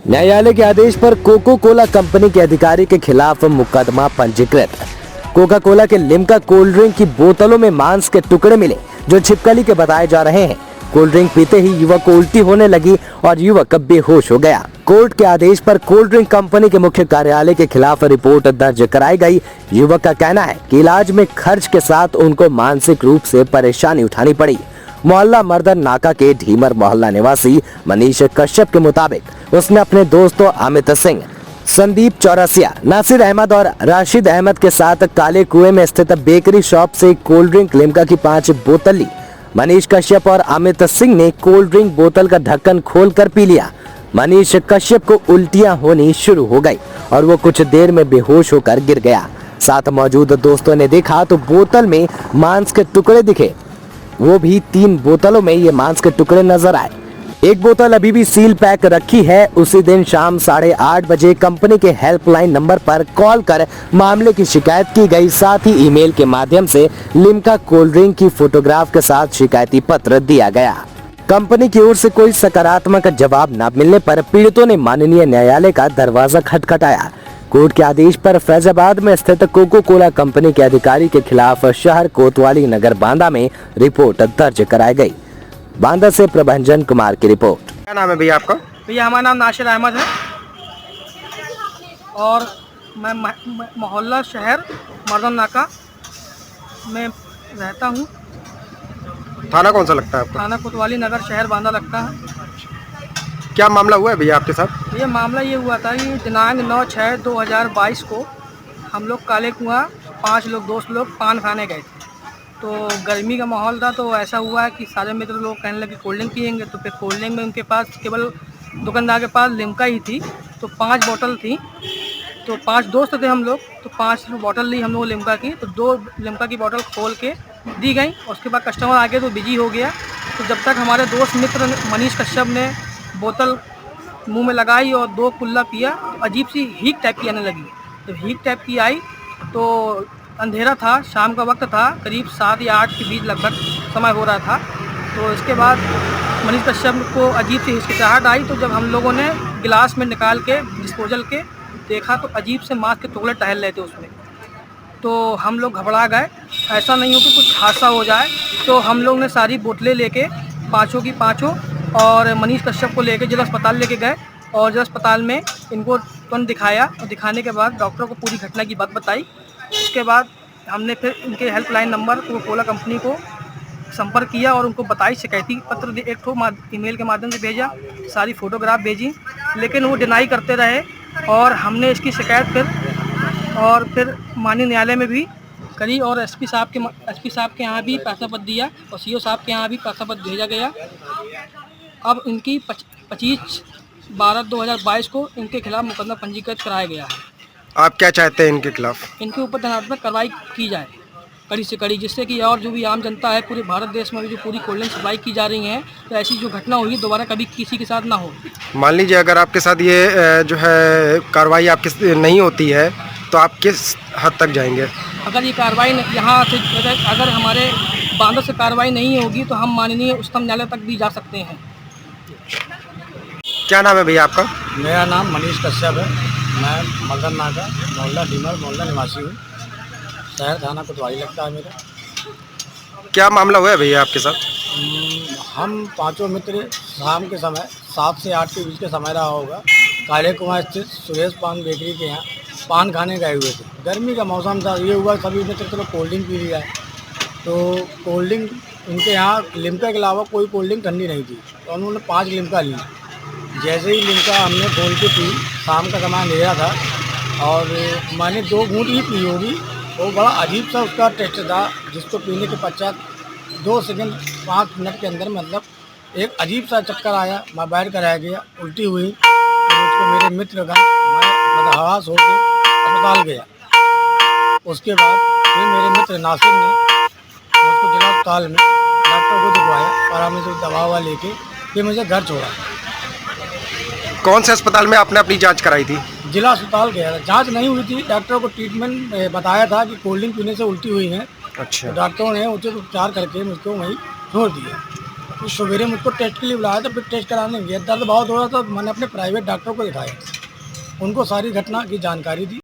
न्यायालय के आदेश पर कोको कोला कंपनी के अधिकारी के खिलाफ मुकदमा पंजीकृत। कोका कोला के लिम्का कोल्ड ड्रिंक की बोतलों में मांस के टुकड़े मिले जो छिपकली के बताए जा रहे हैं। कोल्ड ड्रिंक पीते ही युवक को उल्टी होने लगी और युवक बेहोश हो गया। कोर्ट के आदेश पर कोल्ड ड्रिंक कंपनी के मुख्य कार्यालय के खिलाफ रिपोर्ट दर्ज कराई गई। युवक का कहना है कि इलाज में खर्च के साथ उनको मानसिक रूप से परेशानी उठानी पड़ी। मोहल्ला मर्दन नाका के ढीमर मोहल्ला निवासी मनीष कश्यप के मुताबिक उसने अपने दोस्तों अमित सिंह, संदीप चौरसिया, नासिर अहमद और राशिद अहमद के साथ काले कुएं में स्थित बेकरी शॉप से कोल्ड ड्रिंक लिम्का की 5 बोतल ली। मनीष कश्यप और अमित सिंह ने कोल्ड ड्रिंक बोतल का ढक्कन खोलकर पी लिया। मनीष कश्यप को उल्टियां होनी शुरू हो गई और वो कुछ देर में बेहोश होकर गिर गया। साथ मौजूद दोस्तों ने देखा तो बोतल में मांस के टुकड़े दिखे, वो भी 3 बोतलों में ये मांस के टुकड़े नजर आए। एक बोतल अभी भी सील पैक रखी है। उसी दिन शाम 8:30 बजे कंपनी के हेल्पलाइन नंबर पर कॉल कर मामले की शिकायत की गई। साथ ही ईमेल के माध्यम से लिम्का कोल्ड ड्रिंक की फोटोग्राफ के साथ शिकायती पत्र दिया गया। कंपनी की ओर से कोई सकारात्मक जवाब न मिलने पर पीड़ितों ने माननीय न्यायालय का दरवाजा खटखटाया। कोर्ट के आदेश पर फैजाबाद में स्थित कोको कोला कंपनी के अधिकारी के खिलाफ शहर कोतवाली नगर बांदा में रिपोर्ट दर्ज कराई गई। बांदा से प्रभंजन कुमार की रिपोर्ट। क्या नाम है भैया आपका? भैया हमारा नाम नासिर अहमद है और मैं मोहल्ला शहर मर्दन नाका में रहता हूँ। थाना कौन सा लगता है आपका? थाना कोतवाली नगर शहर बांदा लगता है। क्या मामला हुआ है भैया आपके साथ? ये मामला ये हुआ था कि दिनांक 9/6/2022 को हम लोग काले कुआं 5 लोग दोस्त लोग पान खाने गए थे। तो गर्मी का माहौल था, तो ऐसा हुआ है कि सारे मित्र लोग कहने लगे कोल्ड ड्रिंक पियेंगे। तो फिर कोल्ड ड्रिंक में उनके पास केवल दुकानदार के पास लिम्का ही थी, तो 5 बोतल थी। तो 5 दोस्त थे हम लोग, तो 5 बोतल ली हम लोग लिम्का की। तो 2 लिम्का की बोतल खोल के दी गई। उसके बाद कस्टमर आ गए तो बिजी हो गया। तो जब तक हमारे दोस्त मित्र मनीष कश्यप ने बोतल मुंह में लगाई और 2 कुल्ला पिया, अजीब सी हीट टाइप की आने लगी। तो हीट टाइप की आई तो अंधेरा था, शाम का वक्त था, करीब 7 या 8 के बीच लगभग समय हो रहा था। तो इसके बाद मनीष कश्यप को अजीब सी हिचकिचाहट आई। तो जब हम लोगों ने गिलास में निकाल के डिस्पोजल के देखा तो अजीब से मांस के टुकड़े टहल रहे थे उसमें। तो हम लोग घबरा गए, ऐसा नहीं हो कि कुछ हादसा हो जाए। तो हम लोग ने सारी बोतलें लेके 5 की 5 और मनीष कश्यप को लेके जिला अस्पताल लेके गए और जिला अस्पताल में इनको तुरंत दिखाया और दिखाने के बाद डॉक्टर को पूरी घटना की बात बताई। उसके बाद हमने फिर इनके helpline number Coca Cola company को संपर्क किया और उनको बताई, शिकायती पत्र एक ठो ईमेल के माध्यम से भेजा, सारी फोटोग्राफ भेजी, लेकिन वो डिनाई करते रहे। और हमने इसकी शिकायत फिर माननीय न्यायालय में भी करी और एसपी साहब के यहाँ भी पैसा पत्र दिया और सीओ साहब के यहाँ भी पैसा पत्र भेजा गया। अब इनकी 25/12/2022 को इनके खिलाफ मुकदमा पंजीकृत कराया गया है। आप क्या चाहते हैं इनके खिलाफ? इनके ऊपर दंडात्मक कार्रवाई की जाए कड़ी से कड़ी, जिससे कि और जो भी आम जनता है पूरे भारत देश में भी जो पूरी कोल्ड ड्रिंक सप्लाई की जा रही है, तो ऐसी जो घटना हुई दोबारा कभी किसी के साथ ना हो। मान लीजिए अगर आपके साथ ये जो है कार्रवाई आपकी नहीं होती है तो आप किस हद तक जाएंगे? अगर ये कार्रवाई यहाँ से अगर हमारे बांदा से कार्रवाई नहीं होगी तो हम माननीय उच्चतम न्यायालय तक भी जा सकते हैं। क्या नाम है भैया आपका? मेरा नाम मनीष कश्यप है। मैं मर्दन नाका मोहल्ला ढीमर मोहल्ला निवासी हूँ। शहर थाना कोतवाली लगता है मेरा। क्या मामला हुआ है भैया आपके साथ? हम 5 मित्र शाम के समय 7 से 8 के बीच का समय रहा होगा, काले कुआं स्थित सुरेश पान बेकरी के यहाँ पान खाने गए हुए थे। गर्मी का मौसम था, ये हुआ सभी मित्र चलो कोल्ड ड्रिंक पी लिया है। तो कोल्ड ड्रिंक उनके यहाँ लिम्का के अलावा कोई कोल्ड ड्रिंक ठंडी नहीं थी, तो उन्होंने 5 लिम्का ली। जैसे ही लिम्का हमने खोल के पी, शाम का समय अंधेरा था और मैंने 2 घूंट ही पी होगी। वो बड़ा अजीब सा उसका टेस्ट था, जिसको पीने के पश्चात 2 सेकंड 5 मिनट के अंदर मतलब एक अजीब सा चक्कर आया, मैं बैठ कर रह गया, उल्टी हुई। तो उसको मेरे मित्र का मैं बदहवास होकर अस्पताल गया। उसके बाद फिर मेरे मित्र नासिर ने मुझको जिला अस्पताल में डॉक्टर को दिखवाया और हमने जो दवा ववा लेके फिर मुझे घर छोड़ा। कौन से अस्पताल में आपने अपनी जांच कराई थी? जिला अस्पताल गया था, जांच नहीं हुई थी। डॉक्टर को ट्रीटमेंट बताया था कि कोल्ड ड्रिंक पीने से उल्टी हुई है। अच्छा। तो डॉक्टरों ने उचित उपचार करके मुझको वहीं छोड़ दिया। फिर सवेरे मुझको टेस्ट के लिए बुलाया तो फिर टेस्ट कराने गया। दर्द बहुत हो रहा था तो मैंने अपने प्राइवेट डॉक्टर को दिखाया, उनको सारी घटना की जानकारी दी।